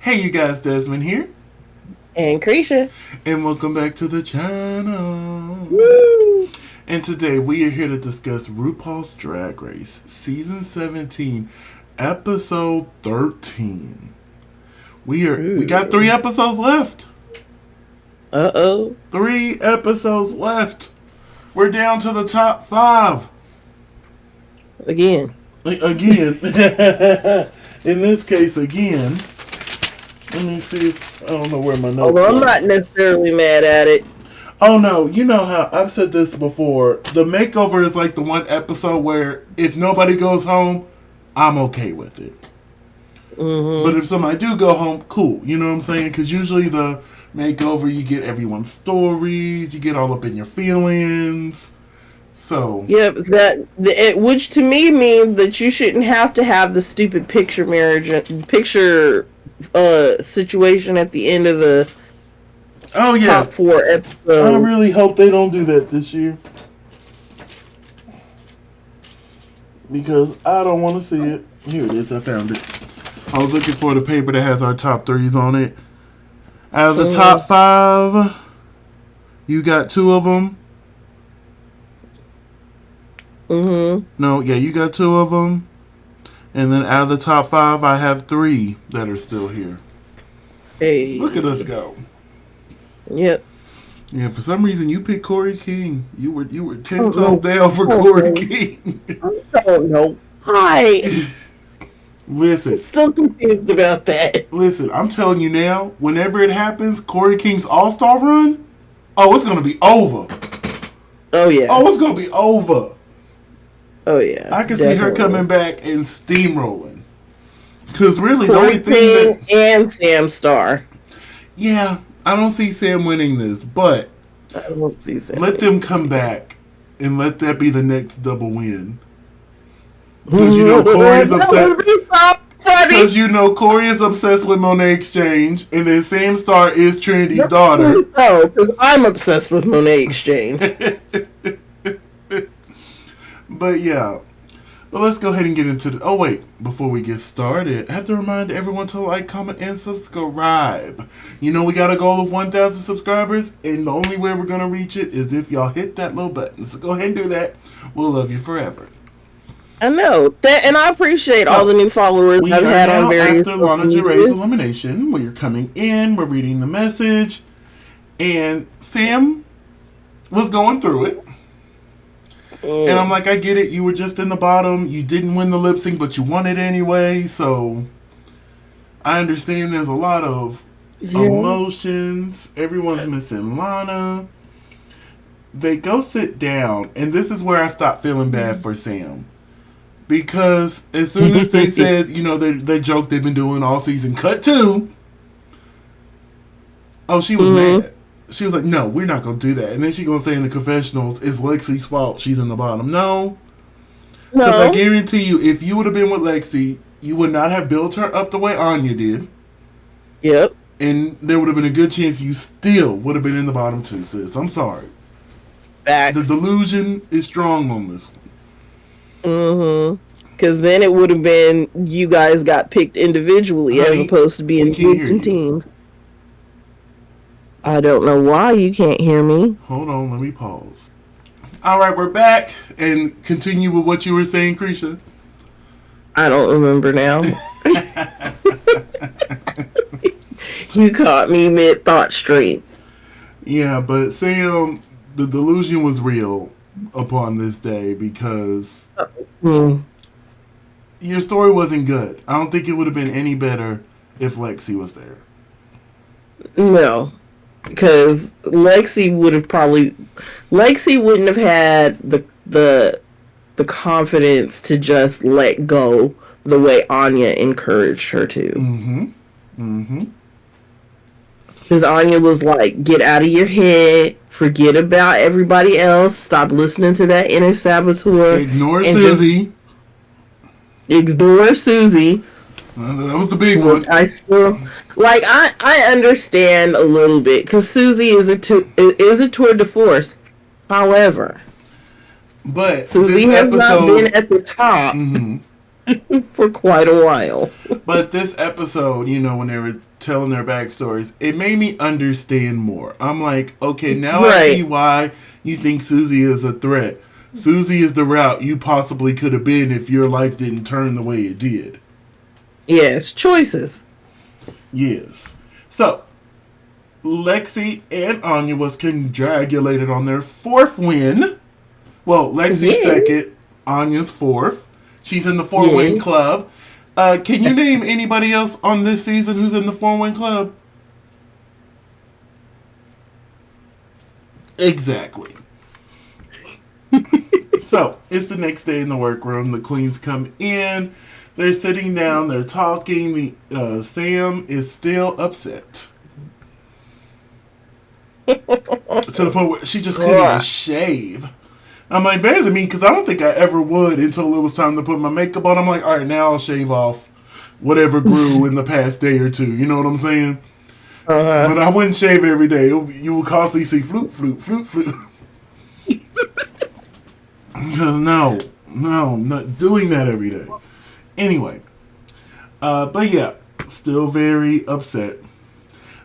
Hey, you guys, Desmond here, And Cretia. and welcome back to the channel. Woo! And today we are here to discuss RuPaul's Drag Race, Season 17, Episode 13. We got 3 episodes left. Uh-oh. 3 episodes left. We're down to the top 5. Again. Again. In this case, again. Let me see if I don't know where my notes Although I'm are. not necessarily mad at it. Oh no, you know how I've said this before. The makeover is like the one episode where if nobody goes home, I'm okay with it. But if somebody do go home, cool. You know what I'm saying? Because usually the makeover, you get everyone's stories, you get all up in your feelings. So Yep, which to me means that you shouldn't have to have the stupid picture situation at the end of the oh yeah, top 4 I episodes. really hope they don't do that this year. Because I don't want to see it. Here it is, I found it. I was looking for the paper that has our top 3s on it. Out of the top 5, you got 2 of them. No, yeah, you got 2 of them. And then out of the top 5, I have 3 that are still here. Hey. Look at us go. Yep. Yeah, for some reason you picked Corey King. You were 10 toes down for Corey King. I don't know. Hi. Listen. Still confused about that. Listen, I'm telling you now, whenever it happens, Corey King's All-Star run, oh, it's going to be over. Oh, yeah. Oh, it's going to be over. Oh, yeah. I can see her coming back and steamrolling. Because really, the Corey only thing King that... and Sam Starr. Yeah, I don't see Sam winning this, but I don't see Sam. let them come back and let that be the next double win. Because you know Corey's upset. Because you know Corey is obsessed with Monet Exchange, and then Sam Starr is Trinity's daughter. Oh, because I'm obsessed with Monet Exchange. But yeah. But let's go ahead and get into the... Oh, wait. Before we get started, I have to remind everyone to like, comment, and subscribe. You know we got a goal of 1,000 subscribers, and the only way we're going to reach it is if y'all hit that little button. So go ahead and do that. We'll love you forever. I know. That, and I appreciate all the new followers I've had on various... After Lingerie's elimination, where you're coming in, we're reading the message, and Sam was going through it. And I'm like, I get it. You were just in the bottom. You didn't win the lip sync, but you won it anyway. So I understand there's a lot of emotions. Everyone's missing Lana. They go sit down, and this is where I stopped feeling bad for Sam. Because as soon as they said, you know, they joke they've been doing all season, cut 2. Oh, she was mad. She was like, no, we're not going to do that. And then she going to say in the confessionals, it's Lexi's fault she's in the bottom. No. Because I guarantee you, if you would have been with Lexi, you would not have built her up the way Anya did. Yep. And there would have been a good chance you still would have been in the bottom too, sis. I'm sorry. Facts. The delusion is strong on this one. Because then it would have been you guys got picked individually as opposed to being grouped in teams. I don't know why you can't hear me. Hold on, let me pause. Alright, we're back. And continue with what you were saying, Cretia. I don't remember now. You caught me mid-thought stream. Yeah, but Sam, the delusion was real upon this day because your story wasn't good. I don't think it would have been any better if Lexi was there. No. Because Lexi wouldn't have had the confidence to just let go the way Anya encouraged her to. Because Anya was like, get out of your head, forget about everybody else, stop listening to that inner saboteur. Ignore Susie. Ignore Susie. That was the big one. I still I understand a little bit because Susie is a tour de force. However, but Susie has not been at the top for quite a while. But this episode, you know, when they were telling their backstories, it made me understand more. I'm like, okay, now I Right. see why you think Susie is a threat. Susie is the route you possibly could have been if your life didn't turn the way it did. Yes, choices. Yes. So, Lexi and Anya was congratulated on their 4th win. Well, Lexi's Yeah. 2nd, Anya's 4th. She's in the 4-win Yeah. club. Can you name anybody else on this season who's in the 4-win club? Exactly. So, it's the next day in the workroom. The queens come in. They're sitting down. They're talking. Sam is still upset. To the point where she just couldn't even shave. I'm like, better than me, because I don't think I ever would until it was time to put my makeup on. I'm like, all right, now I'll shave off whatever grew in the past day or two. You know what I'm saying? But I wouldn't shave every day. You would constantly see floop, floop, floop, floop. No, I'm not doing that every day. Anyway, but yeah, still very upset.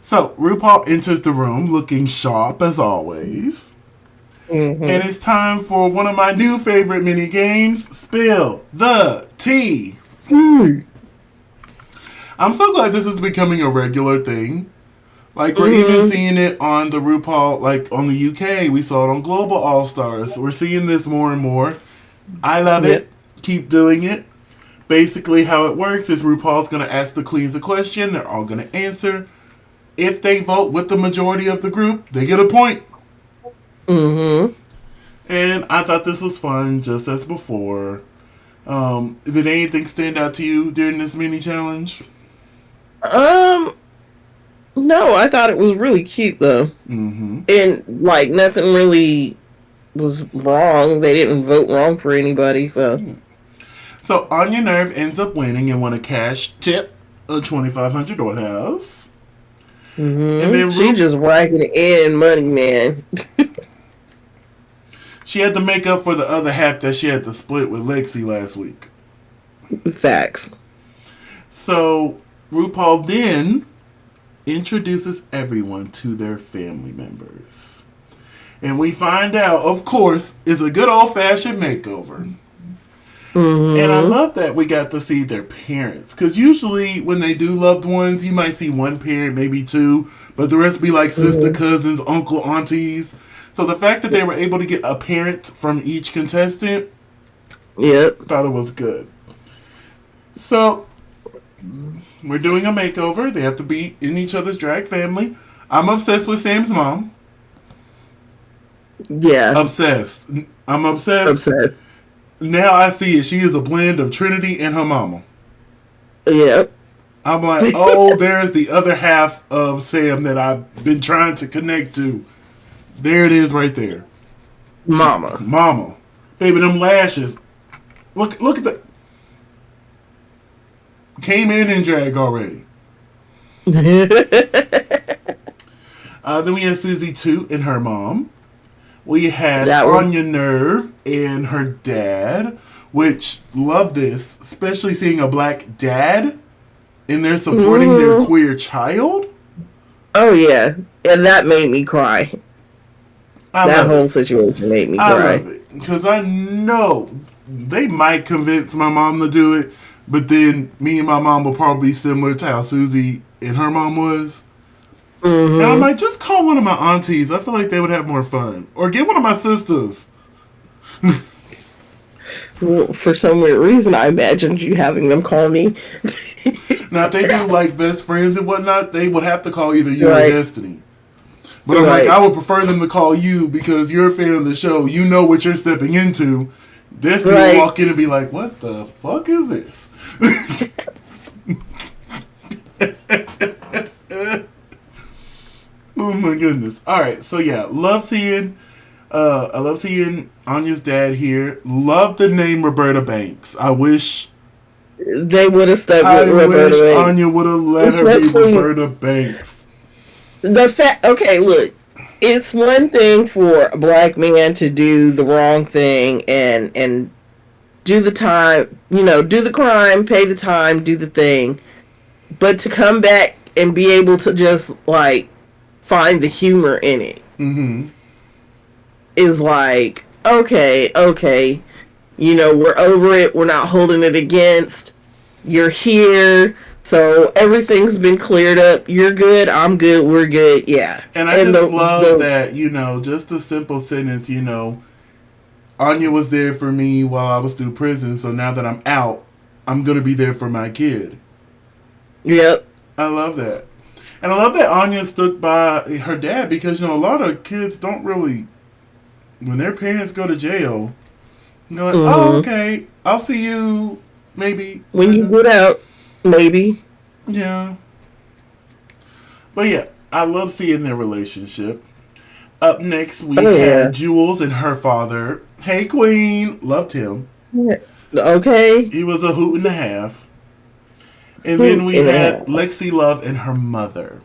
So, RuPaul enters the room looking sharp as always. Mm-hmm. And it's time for one of my new favorite mini games, Spill the Tea. I'm so glad this is becoming a regular thing. Like, we're even seeing it on the RuPaul, like, on the UK. We saw it on Global All-Stars. We're seeing this more and more. I love it. Keep doing it. Basically, how it works is RuPaul's going to ask the queens a question. They're all going to answer. If they vote with the majority of the group, they get a point. Mm-hmm. And I thought this was fun, just as before. Did anything stand out to you during this mini challenge? No, I thought it was really cute though. Mm-hmm. And like nothing really was wrong. They didn't vote wrong for anybody, so. So Anya Nerve ends up winning and won a cash tip of $2,500. Mm-hmm. And then She just racking in money, man. She had to make up for the other half that she had to split with Lexi last week. Facts. So RuPaul then introduces everyone to their family members. And we find out, of course, it's a good old-fashioned makeover. Mm-hmm. And I love that we got to see their parents. Because usually when they do loved ones, you might see one parent, maybe two. But the rest be like sister, cousins, uncle, aunties. So the fact that they were able to get a parent from each contestant, thought it was good. So we're doing a makeover. They have to be in each other's drag family. I'm obsessed with Sam's mom. Yeah. Obsessed. I'm obsessed. Now I see it. She is a blend of Trinity and her mama. Yep. I'm like, oh, there's the other half of Sam that I've been trying to connect to. There it is right there. Mama. Baby, them lashes. Look at the... Came in drag already. Then we had Susie 2 and her mom. We had Anya Nerve and her dad, which love this, especially seeing a black dad in there supporting their queer child. Oh yeah, and that made me cry. That whole situation made me cry. I love it because I know they might convince my mom to do it, but then me and my mom will probably be similar to how Susie and her mom was. And I'm like, just call one of my aunties. I feel like they would have more fun. Or get one of my sisters. Well, for some weird reason, I imagined you having them call me. Now, if they do like best friends and whatnot, they would have to call either you or Destiny. But I'm like, I would prefer them to call you because you're a fan of the show. You know what you're stepping into. Destiny will walk in and be like, what the fuck is this? Oh my goodness. Alright, so yeah, I love seeing Anya's dad here. Love the name Roberta Banks. I wish they would have stuck with Roberta Banks. Anya would have let her be Roberta Banks. Okay, look. It's one thing for a black man to do the wrong thing and do the time, do the crime, pay the time, do the thing. But to come back and be able to just like find the humor in it is like, okay, you know, we're over it, we're not holding it against, you're here, so everything's been cleared up, you're good, I'm good, we're good, yeah. And I just love that, you know, just a simple sentence, you know, Anya was there for me while I was through prison, so now that I'm out, I'm going to be there for my kid. Yep. I love that. And I love that Anya stuck by her dad because, you know, a lot of kids don't really, when their parents go to jail, they're like, oh, okay, I'll see you maybe. When you get out, maybe. Yeah. But yeah, I love seeing their relationship. Up next, we had Jules and her father. Hey, Queen. Loved him. Yeah. Okay. He was a hoot and a half. And then we had Lexi Love and her mother.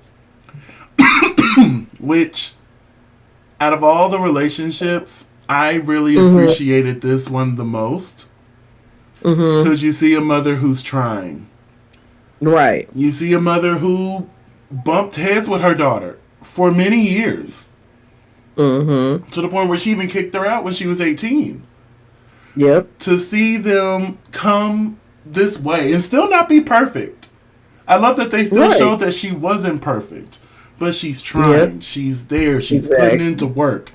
Which, out of all the relationships, I really appreciated this one the most. Because you see a mother who's trying. Right. You see a mother who bumped heads with her daughter for many years. To the point where she even kicked her out when she was 18. Yep. To see them come this way and still not be perfect. I love that they still showed that she wasn't perfect. But she's trying. Yep. She's there. She's putting into work.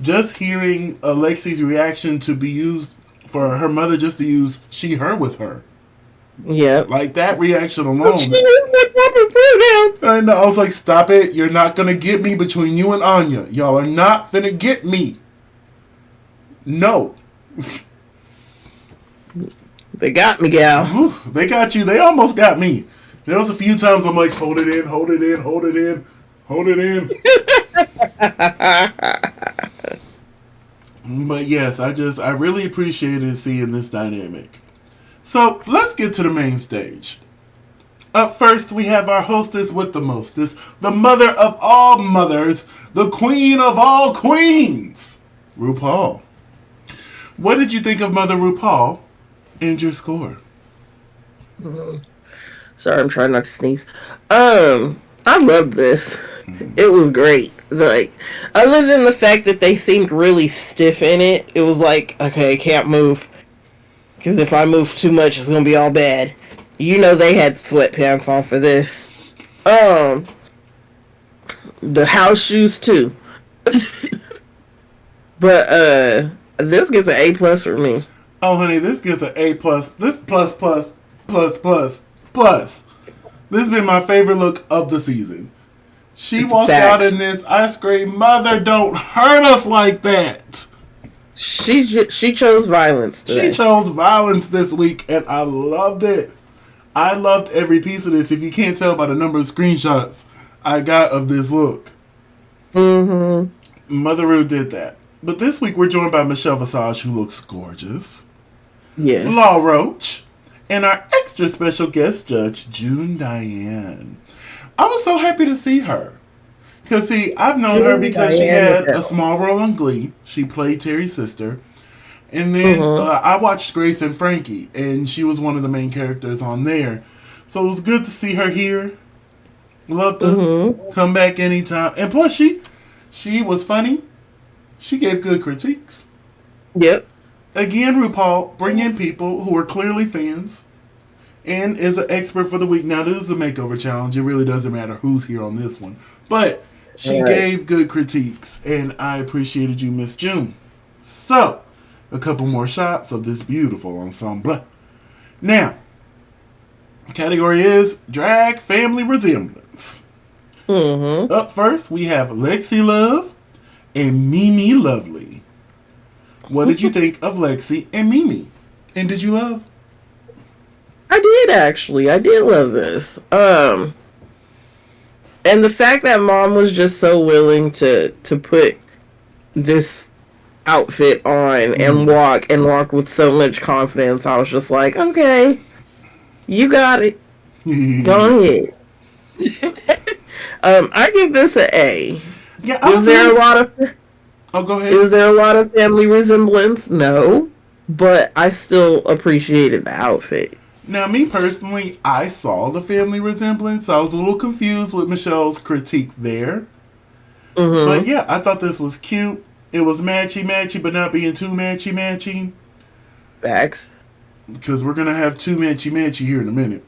Just hearing Alexi's reaction to be used for her mother just to use she, her with her. Yeah. Like that reaction alone. And I was like, stop it. You're not going to get me between you and Anya. Y'all are not finna get me. No. They got me, gal. They got you. They almost got me. There was a few times I'm like, hold it in, hold it in, hold it in, hold it in. But yes, I really appreciated seeing this dynamic. So let's get to the main stage. Up first, we have our hostess with the mostest, the mother of all mothers, the queen of all queens, RuPaul. What did you think of Mother RuPaul and your score? Sorry, I'm trying not to sneeze. I loved this. It was great. Like, other than the fact that they seemed really stiff in it, it was like, okay, I can't move. Because if I move too much, it's going to be all bad. You know they had sweatpants on for this. The house shoes, too. But, this gets an A+ for me. Oh, honey, this gets an A+. This plus. This has been my favorite look of the season. She walked out in this, I screamed, Mother, don't hurt us like that. She chose violence today. She chose violence this week, and I loved it. I loved every piece of this. If you can't tell by the number of screenshots I got of this look. Mother Ru did that. But this week we're joined by Michelle Visage, who looks gorgeous. Yes. Law Roach. And our extra special guest judge, June Diane. I was so happy to see her. Because, see, I've known her because she had a small role on Glee. She played Terry's sister. And then I watched Grace and Frankie, and she was one of the main characters on there. So it was good to see her here. Love to come back anytime. And plus, she was funny. She gave good critiques. Yep. Again, RuPaul, bring in people who are clearly fans and is an expert for the week. Now, this is a makeover challenge. It really doesn't matter who's here on this one. But she gave good critiques, and I appreciated you, Miss June. So, a couple more shots of this beautiful ensemble. Now, category is Drag Family Resemblance. Up first, we have Lexi Love and Mimi Lovely. What did you think of Lexi and Mimi? And did you love? I did, actually. I did love this. And the fact that Mom was just so willing to put this outfit on and walk with so much confidence, I was just like, okay, you got it. Go ahead. I give this an A. Yeah, is there a lot of... Oh, go ahead. Is there a lot of family resemblance? No. But I still appreciated the outfit. Now, me personally, I saw the family resemblance. So I was a little confused with Michelle's critique there. But Mm-hmm. yeah, I thought this was cute. It was matchy, but not being too matchy. Facts. Because we're going to have too matchy here in a minute.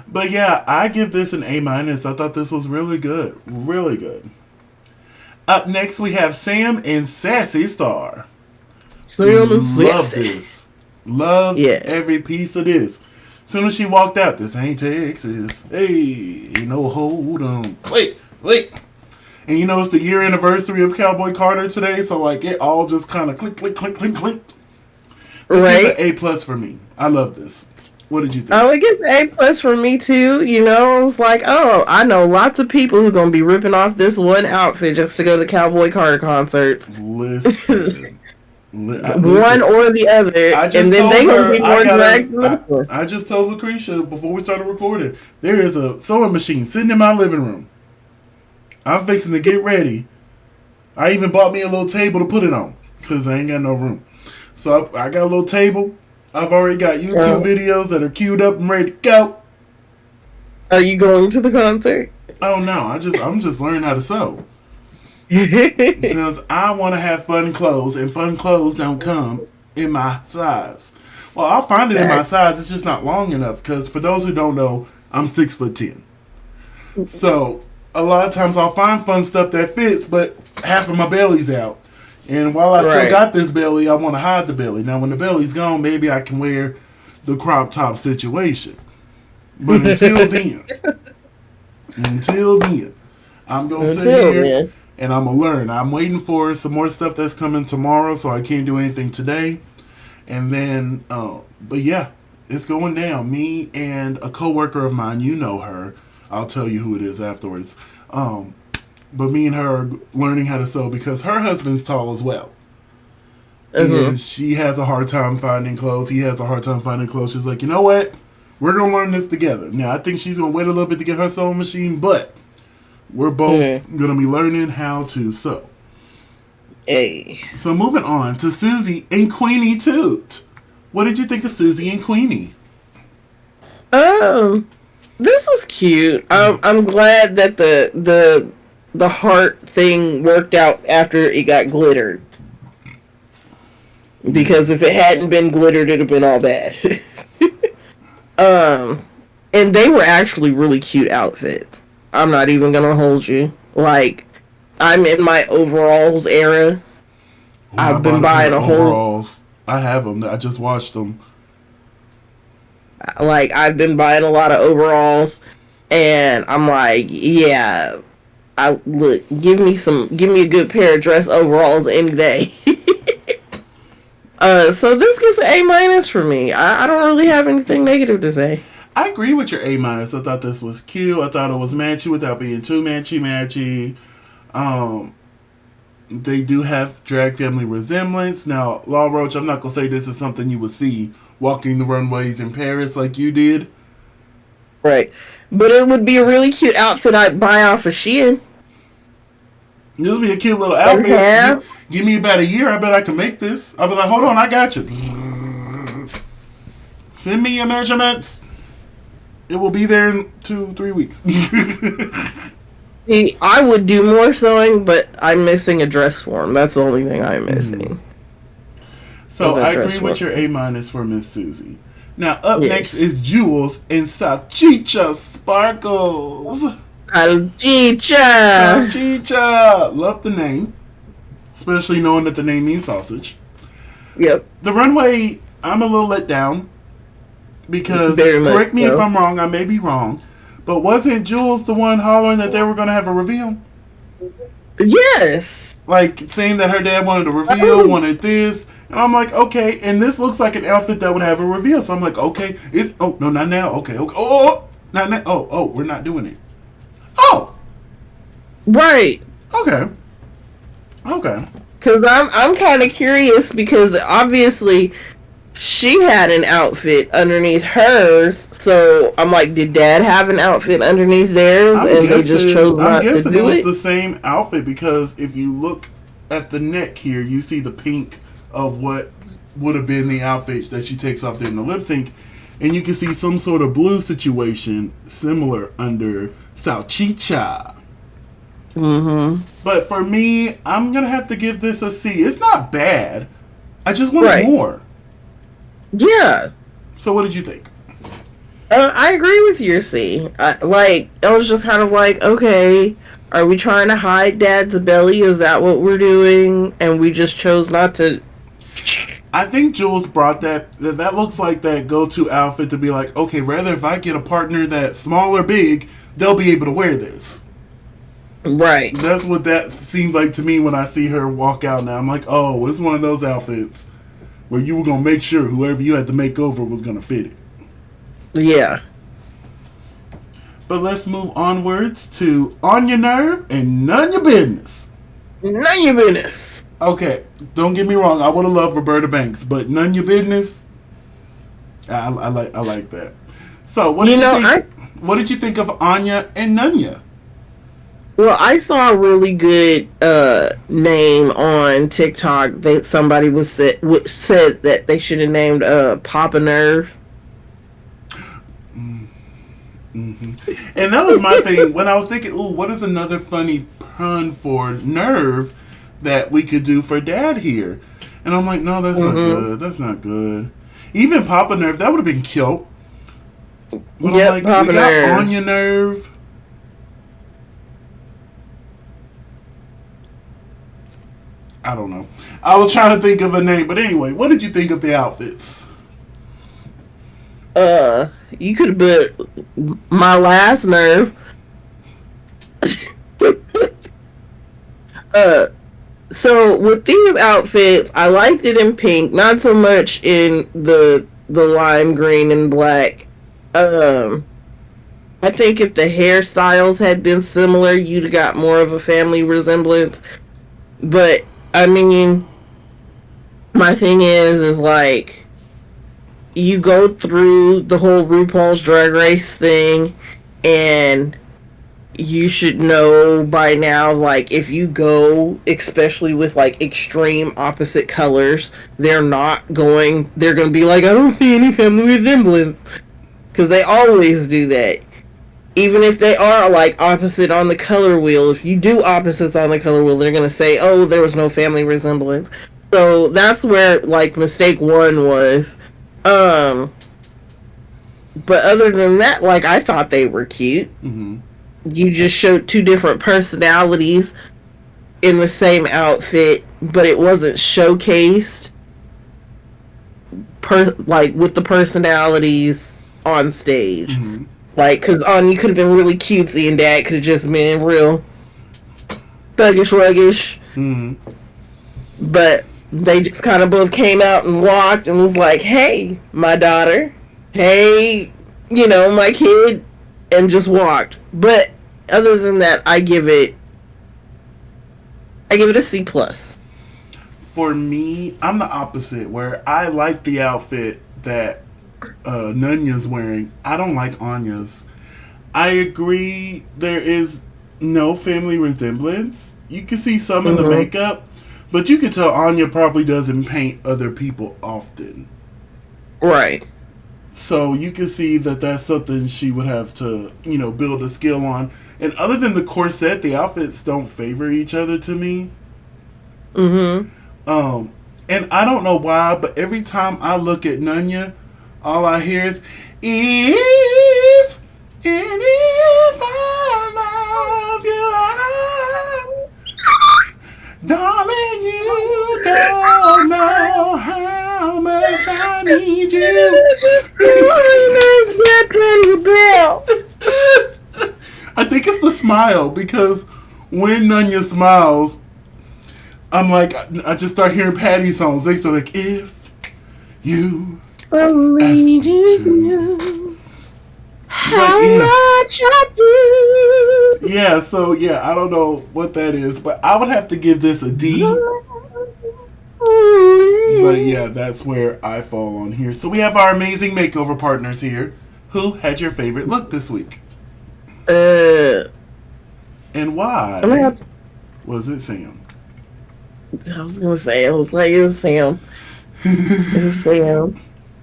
But yeah, I give this an A minus. I thought this was really good. Really good. Up next, we have Sam and Sassy Star. Sam and Love Sassy. this. Love Yeah. every piece of this. Soon as she walked out, this ain't Texas. Hey, no, hold on. Wait. And you know, it's the year anniversary of Cowboy Carter today, so like it all just kind of click. This is an Right. A plus for me. I love this. What did you think? Oh, it gets A plus for me too. You know, I was like, oh, I know lots of people who are gonna be ripping off this one outfit just to go to Cowboy Carter concerts. Listen. One or the other, I and just then told they gonna her be more dragged than the other. I just told LaCresha before we started recording. There is a sewing machine sitting in my living room. I'm fixing to get ready. I even bought me a little table to put it on because I ain't got no room. So I got a little table. I've already got YouTube videos that are queued up and ready to go. Are you going to the concert? Oh no, I'm just learning how to sew because I want to have fun clothes, and fun clothes don't come in my size. Well, I'll find it in my size. It's just not long enough because for those who don't know, I'm 6'10". So a lot of times I'll find fun stuff that fits, but half of my belly's out. And while I still got this belly, I want to hide the belly. Now, when the belly's gone, maybe I can wear the crop top situation. But until then, I'm going to sit here and I'm going to learn. I'm waiting for some more stuff that's coming tomorrow, so I can't do anything today. And then, but yeah, it's going down. Me and a coworker of mine, you know her. I'll tell you who it is afterwards. But me and her are learning how to sew because her husband's tall as well. And she has a hard time finding clothes. He has a hard time finding clothes. She's like, you know what? We're going to learn this together. Now, I think she's going to wait a little bit to get her sewing machine, but we're both going to be learning how to sew. Hey. So moving on to Susie and Queenie Toot. What did you think of Susie and Queenie? This was cute. I'm glad that the heart thing worked out after it got glittered. Because if it hadn't been glittered, it'd have been all bad. And they were actually really cute outfits. I'm not even gonna hold you. Like, I'm in my overalls era. I've been buying a whole. Overalls. I have them. I just watched them. Like, I've been buying a lot of overalls, and I'm like, yeah. Look, give me a good pair of dress overalls any day. So this gets an A minus for me. I don't really have anything negative to say. I agree with your A minus. I thought this was cute. I thought it was matchy without being too matchy. They do have drag family resemblance. Now, Law Roach, I'm not gonna say this is something you would see walking the runways in Paris like you did. Right. But it would be a really cute outfit I'd buy off of Shein. This would be a cute little outfit. Give me about a year, I bet I can make this. I'll be like, hold on, I got you. Send me your measurements. It will be there in 2-3 weeks. See, I would do more sewing, but I'm missing a dress form. That's the only thing I'm missing. So I agree with your A minus for Miss Susie. Now up next is Jules and Salchicha Sparkles. Salchicha. Love the name, especially knowing that the name means sausage. Yep. The runway, I'm a little let down because correct me if I'm wrong. I may be wrong. But wasn't Jules the one hollering that they were going to have a reveal? Yes. Like, saying that her dad wanted a reveal, wanted this. And I'm like, okay. And this looks like an outfit that would have a reveal. So I'm like, okay. Oh, no, not now. Okay. Oh, not now. Oh, we're not doing it. Oh. Right. Okay. Because I'm kind of curious because obviously she had an outfit underneath hers, so I'm like, did Dad have an outfit underneath theirs, and they just chose not to do it? I'm guessing it was the same outfit because if you look at the neck here, you see the pink of what would have been the outfit that she takes off during the lip sync. And you can see some sort of blue situation similar under Salchicha. Mm-hmm. But for me, I'm going to have to give this a C. It's not bad. I just wanted more. Yeah. So what did you think? I agree with your C. I was just kind of like, okay, are we trying to hide Dad's belly? Is that what we're doing? And we just chose not to. I think Jules brought that looks like that go-to outfit to be like, okay, rather if I get a partner that's small or big, they'll be able to wear this. Right. That's what that seems like to me when I see her walk out now. I'm like, oh, it's one of those outfits where you were going to make sure whoever you had to make over was going to fit it. Yeah. But let's move onwards to On Your Nerve and None Your Business. None your business. Okay, don't get me wrong. I would have loved Roberta Banks, but None Your Business. I like that. So what did you think? What did you think of Anya and Nunya? Well, I saw a really good name on TikTok that somebody said that they should have named Papa Nerve. Mm-hmm. And that was my thing when I was thinking, ooh, what is another funny pun for nerve that we could do for Dad here? And I'm like, no, that's not good. That's not good. Even Papa Nerve, that would have been cute. But yep, I'm like, Papa we got Nerve. On Your Nerve. I don't know. I was trying to think of a name, but anyway, what did you think of the outfits? You could have put My Last Nerve. So with these outfits, I liked it in pink, not so much in the lime green and black. I think if the hairstyles had been similar, you'd have got more of a family resemblance. But I mean, my thing is like, you go through the whole RuPaul's Drag Race thing, and you should know by now, like, if you go, especially with, like, extreme opposite colors, they're going to be like, I don't see any family resemblance. Because they always do that. Even if they are, like, opposite on the color wheel, if you do opposites on the color wheel, they're going to say, oh, there was no family resemblance. So that's where, like, mistake one was. But other than that, like, I thought they were cute. Mm-hmm. You just showed two different personalities in the same outfit, but it wasn't showcased like with the personalities on stage. Mm-hmm. Like, because you could have been really cutesy and Dad could have just been real thuggish ruggish. Mm-hmm. But they just kind of both came out and walked and was like, hey, my daughter. Hey, my kid. And just walked. But other than that, I give it a C+. For me, I'm the opposite, where I like the outfit that Nunya's wearing. I don't like Anya's. I agree there is no family resemblance. You can see some in the makeup, but you can tell Anya probably doesn't paint other people often. Right. So you can see that that's something she would have to, build a skill on. And other than the corset, the outfits don't favor each other to me. Mm-hmm. And I don't know why, but every time I look at Nunya, all I hear is, if I love you, darling, you don't know how much I need you. I think it's the smile, because when Nunya smiles, I'm like, I just start hearing Patty songs. They start like, if you only do how much I do. Yeah, so yeah, I don't know what that is, but I would have to give this a D. But yeah, that's where I fall on here. So we have our amazing makeover partners here. Who had your favorite look this week? And why was it Sam? I was gonna say, it was like it was Sam. It was Sam.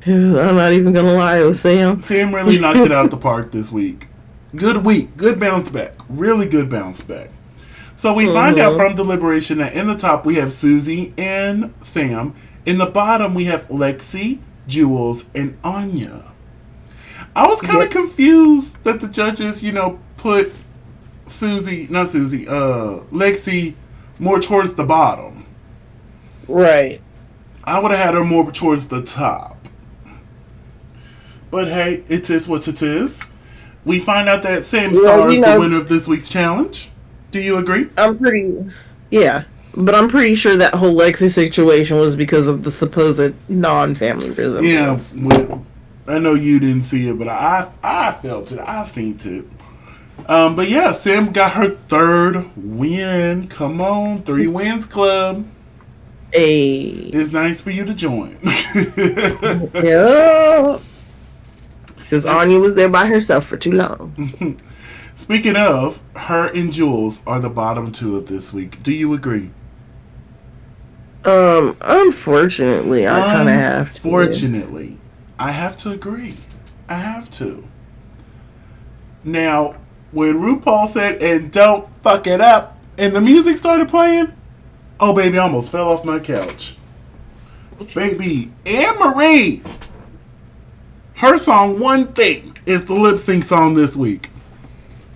I'm not even gonna lie, it was Sam. Sam really knocked it out the park this week. Good week. Good bounce back. Really good bounce back. So we find out from deliberation that in the top we have Susie and Sam. In the bottom we have Lexi, Jules, and Anya. I was kind of confused that the judges, put Lexi more towards the bottom. Right. I would have had her more towards the top. But hey, it is what it is. We find out that Sam Star is the winner of this week's challenge. Do you agree? Yeah. But I'm pretty sure that whole Lexi situation was because of the supposed non-family resemblance. Yeah, I know you didn't see it, but I felt it. I seen it. But yeah, Sam got her third win. Come on, 3 wins club. Hey. It's nice for you to join. Yeah. Because Anya was there by herself for too long. Speaking of, her and Jules are the bottom 2 of this week. Do you agree? Unfortunately, I kind of have to. Unfortunately, I have to agree. I have to. Now, when RuPaul said, "And don't fuck it up," and the music started playing, oh baby, I almost fell off my couch. Baby, Anne-Marie, her song "One Thing" is the lip sync song this week.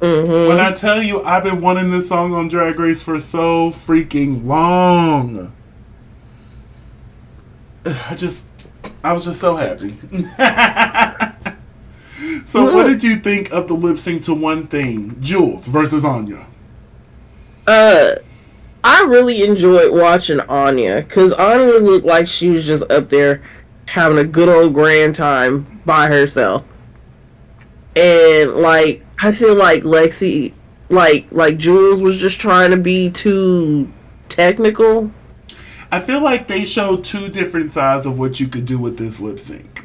When I tell you, I've been wanting this song on Drag Race for so freaking long. I was just so happy. So what did you think of the lip sync to "One Thing," Jules versus Anya? I really enjoyed watching Anya, because Anya looked like she was just up there having a good old grand time by herself. And, like, I feel like Lexi, like Jules was just trying to be too technical. I feel like they showed 2 different sides of what you could do with this lip sync.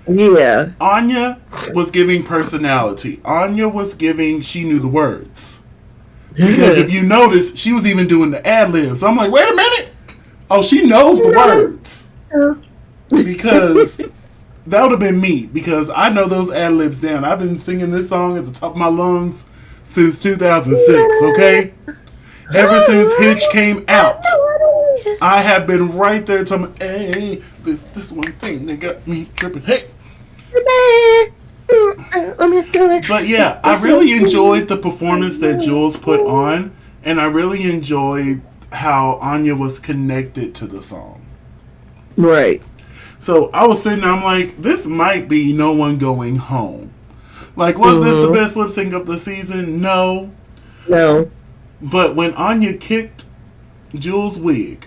Yeah. Anya was giving personality. Anya was giving, she knew the words. Because if you notice, she was even doing the ad-libs. I'm like, wait a minute. Oh, she knows the words. Because that would have been me. Because I know those ad-libs down. I've been singing this song at the top of my lungs since 2006, okay? Ever since Hitch came out, I have been right there telling me, hey, this one thing that got me tripping. Hey. But yeah, I really enjoyed the performance that Jules put on, and I really enjoyed how Anya was connected to the song. Right. So I was sitting there, I'm like, this might be No One Going Home. Like, was this the best lip sync of the season? No. No. But when Anya kicked Jules' wig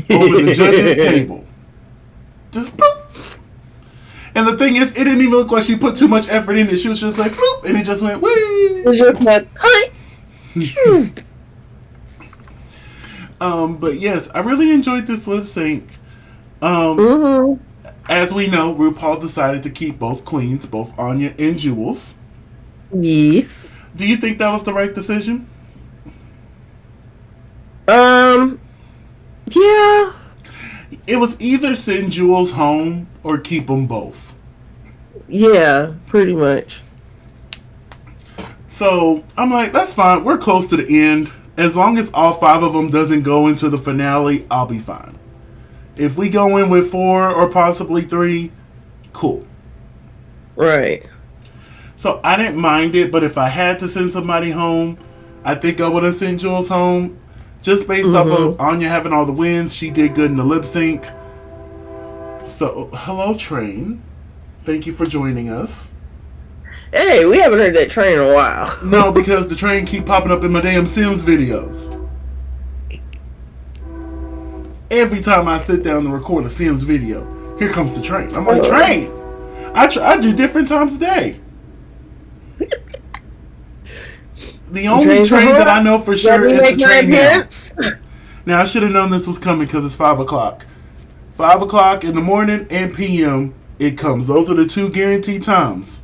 over the judge's table, just boop. And the thing is, it didn't even look like she put too much effort in it. She was just like, floop, and it just went, wee. But yes, I really enjoyed this lip sync. As we know, RuPaul decided to keep both queens, both Anya and Jules. Yes. Do you think that was the right decision? Yeah. It was either send Jules home or keep them both. Yeah, pretty much. So I'm like, that's fine. We're close to the end. As long as all 5 of them doesn't go into the finale, I'll be fine. If we go in with 4 or possibly 3, cool. Right. So I didn't mind it, but if I had to send somebody home, I think I would have sent Jules home. Just based off of Anya having all the wins. She did good in the lip sync. So, hello, Train. Thank you for joining us. Hey, we haven't heard that Train in a while. No, because the Train keep popping up in my damn Sims videos. Every time I sit down to record a Sims video, here comes the Train. I'm like, Train! I do different times a day. The only train that I know for sure is the train now. Now, I should have known this was coming because it's 5 o'clock. 5 o'clock in the morning and p.m. it comes. Those are the 2 guaranteed times.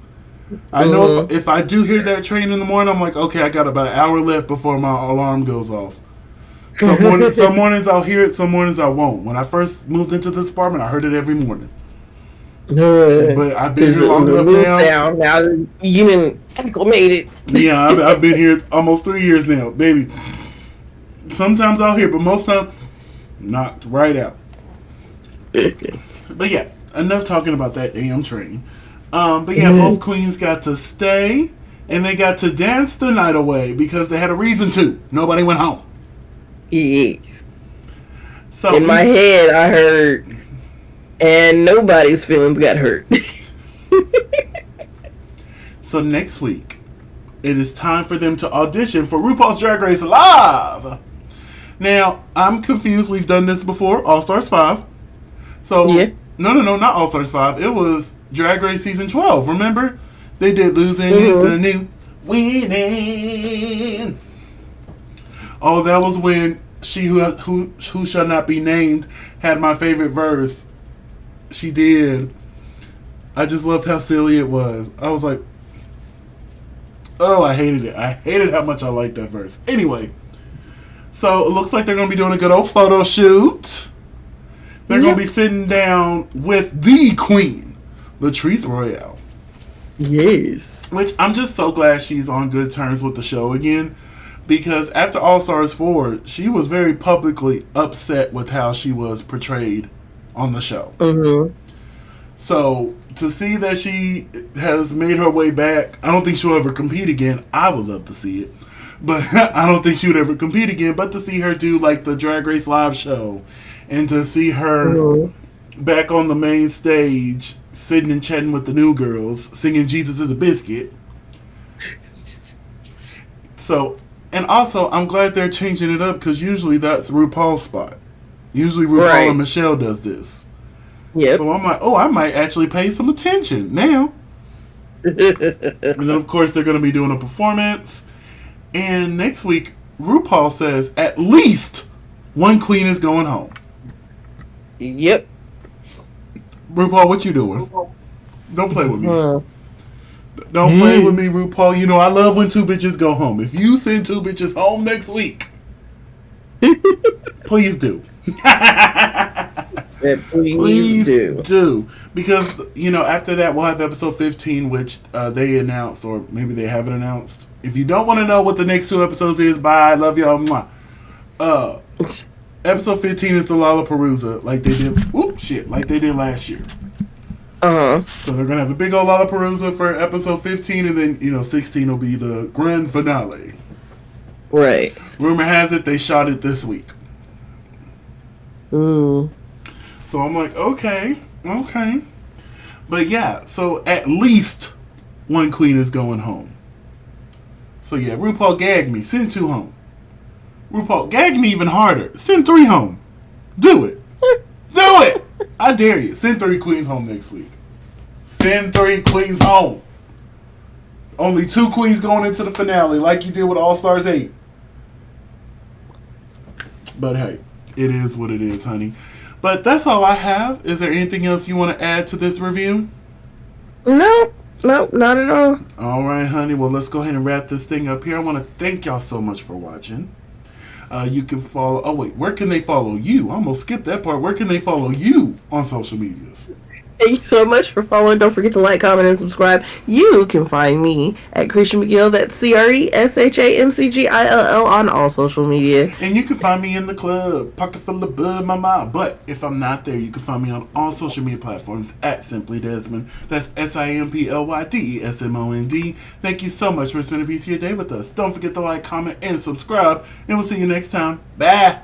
I know if I do hear that train in the morning, I'm like, okay, I got about an hour left before my alarm goes off. Some mornings I'll hear it, some mornings I won't. When I first moved into this apartment, I heard it every morning. But I've been here long enough now. Now you didn't acclimate it. Yeah, I've been here almost 3 years now, baby. Sometimes I'll hear, but most times, knocked right out. But yeah, enough talking about that damn train. But yeah, both queens got to stay, and they got to dance the night away because they had a reason to. Nobody went home. Yes. So in my head, I heard, and nobody's feelings got hurt. So next week, it is time for them to audition for RuPaul's Drag Race Live. Now, I'm confused. We've done this before, All Stars 5. So, yeah. No, not All Stars 5. It was Drag Race Season 12. Remember? They did Losing is the New Winning. Oh, that was when she who shall not be named had my favorite verse. She did. I just loved how silly it was. I was like, oh, I hated it. I hated how much I liked that verse. Anyway, so it looks like they're going to be doing a good old photo shoot. They're going to be sitting down with the queen, Latrice Royale. Yes. Which I'm just so glad she's on good terms with the show again. Because after All Stars 4, she was very publicly upset with how she was portrayed on the show. Mm-hmm. So, to see that she has made her way back, I don't think she'll ever compete again. I would love to see it. But I don't think she would ever compete again. But to see her do, like, the Drag Race Live show, and to see her back on the main stage, sitting and chatting with the new girls, singing Jesus is a Biscuit. So, and also, I'm glad they're changing it up, because usually that's RuPaul's spot. Usually RuPaul and Michelle does this. Yep. So I'm like, oh, I might actually pay some attention now. And then, of course, they're going to be doing a performance. And next week, RuPaul says at least one queen is going home. Yep. RuPaul, what you doing? Don't play with me. Don't play with me, RuPaul. You know, I love when two bitches go home. If you send two bitches home next week, please do. Please do. Because, you know, after that, we'll have episode 15, which they announced, or maybe they haven't announced. If you don't want to know what the next two episodes is, bye. Love y'all. Mwah. Episode 15 is the Lollapalooza, like they did. Like they did last year. So they're gonna have a big old Lollapalooza for episode 15, and then 16 will be the grand finale. Right. Rumor has it they shot it this week. So I'm like, okay. But yeah, so at least one queen is going home. So yeah, RuPaul gagged me. Send 2 home. RuPaul gagged me even harder. Send 3 home. Do it. Do it. I dare you. Send 3 queens home next week. Send 3 queens home. Only 2 queens going into the finale, like you did with All Stars 8. But hey, it is what it is, honey. But that's all I have. Is there anything else you want to add to this review? Nope, not at all. All right, honey. Well, let's go ahead and wrap this thing up here. I want to thank y'all so much for watching. You can follow... Oh, wait. Where can they follow you? I almost skipped that part. Where can they follow you on social medias? Thank you so much for following. Don't forget to like, comment, and subscribe. You can find me at Christian McGill. That's CRESHAMCGILL on all social media. And you can find me in the club, pocket full of bud, mama. But if I'm not there, you can find me on all social media platforms at Simply Desmond. That's SIMPLYDESMOND. Thank you so much for spending a piece of your day with us. Don't forget to like, comment, and subscribe. And we'll see you next time. Bye.